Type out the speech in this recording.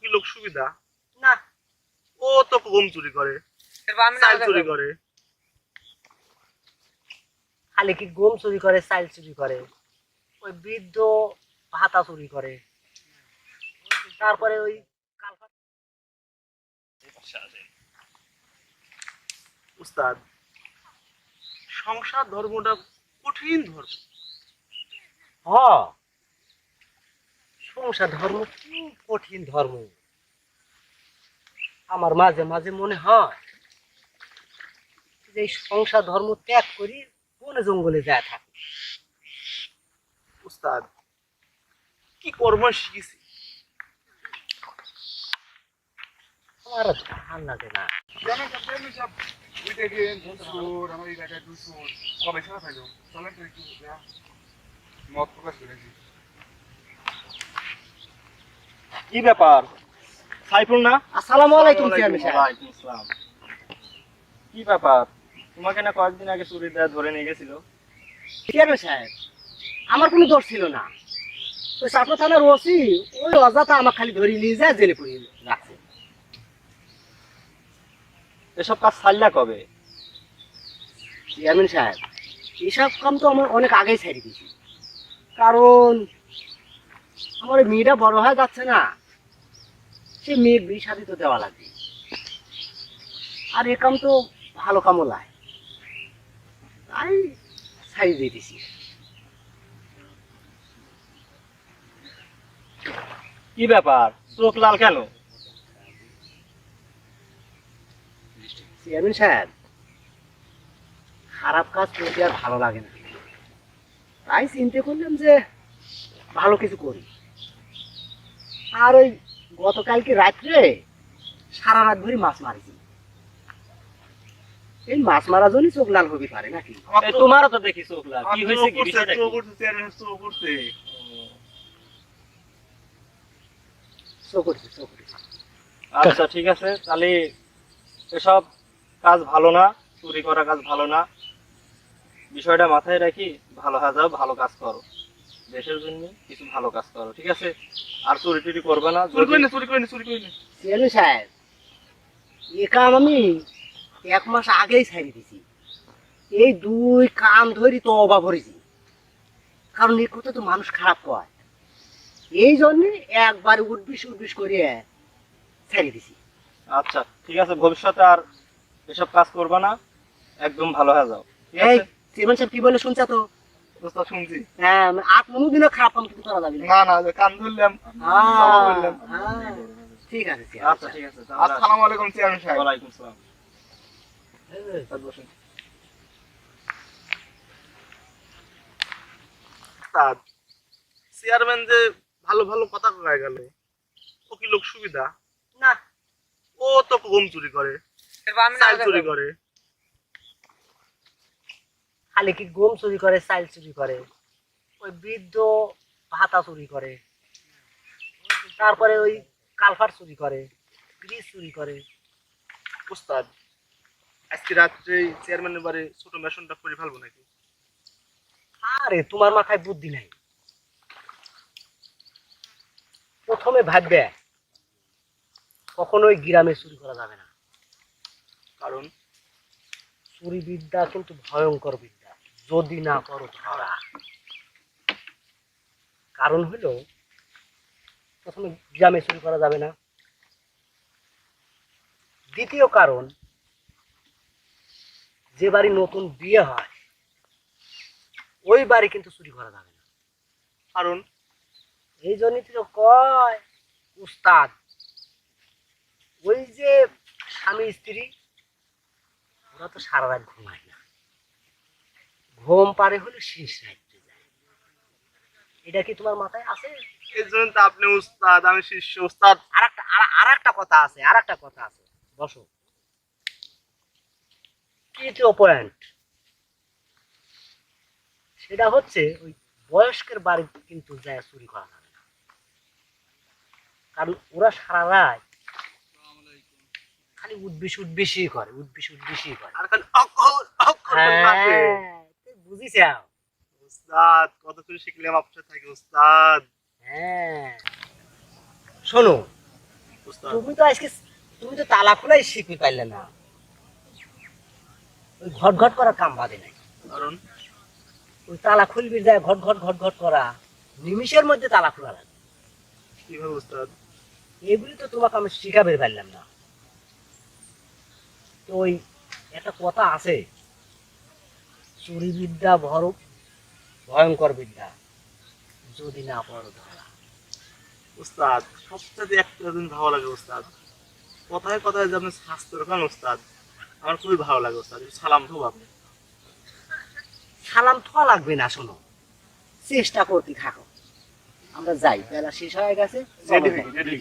কি লোক সুবিধা না। ও তো গম চুরি করে, চাল চুরি করে। খালি কি গম চুরি করে, চাল চুরি করে, ওই বৃদ্ধ ভাতা চুরি করে, তারপরে ওই উস্তাদ, সংসার ধর্মটা কঠিন ধর্ম। হ সংসার ধর্ম খুব কঠিন ধর্ম। আমার মাঝে মাঝে মনে হয় যে এই সংসার ধর্ম ত্যাগ করি বনে জঙ্গলে যায় থাকি। উস্তাদ, কি কর্ম শিখেছি। আমার আর ভাল লাগে না। কি ব্যাপার? সাইফুল না? আসসালামু আলাইকুম চেয়ারম্যান সাহেব। ওয়ালাইকুম আসসালাম। কি ব্যাপার? তোমাকে না কয়েকদিন আগে চুরিদার ধরে নিয়ে গেছিল? চেয়ারম্যান সাহেব, আমার কোনো দোষ ছিল না। ওই চাপড়া থানার ওসি ওই অজাতা আমার খালি ধরে নিয়ে যায় জেলে পুড়িয়ে রাখছে। এসব কাজ ছাড়লা কবে? চেয়ারম্যান সাহেব, এসব কাম তো আমার অনেক আগেই ছেড়ে দিয়েছি। কারণ আমার ওই মেয়েটা বড় হয়ে যাচ্ছে না, সে মেয়ে বিয়ে শাদী তো দেওয়া লাগবে। আর এ কাম তো ভালো কামও লাই, তাই ছাড়িয়ে দিয়ে দিছি। কি ব্যাপার? চোখ লাল কেন? চেয়ারম্যান সাহেব, খারাপ কাজ করতে আর ভালো লাগে না, তাই চিন্তা করলাম যে ভালো কিছু করি। আর ওই গতকালকে রাত্রে সারা রাত ধরে মাছ মারিছি। এই মাছ মারা জন্যই চোখ লাল হবি পারে নাকি? এই তোমারও তো দেখি চোখ লাল। কি হয়েছে? কি বিষয়টা কি? চোখ উঠছে। আচ্ছা ঠিক আছে, তাহলে এসব কাজ ভালো না, চুরি করা কাজ ভালো না। বিষয়টা মাথায় রাখি, ভালো হয়ে যাও, ভালো কাজ করো, দেশের জন্য কিছু ভালো কাজ করো, ঠিক আছে? আর চুরি টুরি করবে না। চেয়ারম্যান সাহেব, এ কাম আমি 1 মাস আগেই ছাড়ি দিছি। এই 2 কাম ধরি তো অবা ভরেছি, কারণ এই কথা তো মানুষ খারাপ কয়। এই জন্য একবার উঠবিস করিয়ে ছাড়ি দিছি। আচ্ছা ঠিক আছে, ভবিষ্যতে আর এসব কাজ করবে না, একদম ভালো হয়ে যাও, ঠিক এই আছে? চেয়ারম্যান সাহেব কি বলে শুনছা তো? উস্তাদ শুনছি। হ্যাঁ, আর কোনোদিনও খারাপ কাম কিন্তু করা যাবে না। না কান ধরলাম। হ্যাঁ, ঠিক আছে আচ্ছা ঠিক আছে, তাহলে আসসালামু আলাইকুম চেয়ারম্যান সাহেব। ওয়ালাইকুম আসসালাম। বসুন। উস্তাদ, চেয়ারম্যান যে ভালো ভালো কথা কয়ে গেল, ও কি লোক সুবিধা না। ও তো গম চুরি করে, চাল চুরি করে। খালি কি গম চুরি করে, চাল চুরি করে, ওই বৃদ্ধ ভাতা চুরি করে, তারপরে ওই কালফার চুরি করে, ব্রিজ চুরি করে। উস্তাদ, আজকে রাত্রে চেয়ারম্যানের বাড়ি ছোট মেশনটা করে ফেলবো নাকি? আরে তোমার মাথায় বুদ্ধি নাই। প্রথমে ভাববে কখনোই গ্রামে চুরি করা যাবে না, কারণ চুরি বিদ্যা কিন্তু ভয়ঙ্কর বিদ্যা, যদি না করো ধরা। কারণ হলো, প্রথমে গ্রামে চুরি করা যাবে না। দ্বিতীয় কারণ, যে বাড়ি নতুন বিয়ে হয় ওই বাড়ি কিন্তু চুরি করা যাবে না। কারণ এই জন্যই তো কয় উস্তাদ, ওই যে স্বামী স্ত্রী ওরা তো সারা রাত ঘুমায় না, ঘুম পারে হলে শেষ রাত্রে যায়। এটা কি তোমার মাথায় আছে? এই জন্য তো আপনি উস্তাদ, আমি শিষ্য। উস্তাদ, আর একটা কথা আছে, বসো। তৃতীয় পয়েন্ট, সেটা হচ্ছে ওই বয়স্কের বাড়ি কিন্তু যায় চুরি করা যাবে না, কারণ ওরা সারা রাত খালি উদ্বিসই করে। আর খালি অক্ষর করে নাচে। তুই বুঝিস? উস্তাদ, কত কিছু শিখলাম আপনার থেকে উস্তাদ। হ্যাঁ, শোনো, উস্তাদ তুমি তো তালা খোলাই শিখতে পারলে না, ওই ঘট ঘট করার কাম বাদে নাই। কারণ ওই তালা খুলবি যায় ঘট ঘট ঘট ঘট করা, নিমিষের মধ্যে তালা খোলা লাগে। কিভাবে উস্তাদ? এগুলি তো তোমাকে আমি শিখাবে পারলাম না। তো ওই একটা কথা আছে, চুরি বিদ্যা বড় ভয়ঙ্কর বিদ্যা, যদি না পড়ো ধরা। উস্তাদ সবচেয়ে একটা দিন ভালো লাগে উস্তাদ, কথায় কথায় যে আপনি স্বাস্থ্য খান উস্তাদ, আমার খুবই ভালো লাগে উস্তাদ। একটু সালাম দেবো আপনি? সালাম থোয়া লাগবে না, শোনো, চেষ্টা করতে থাকো। আমরা যাই, বেলা শেষ হয়ে গেছে, চলো রেডি যাই। রেডি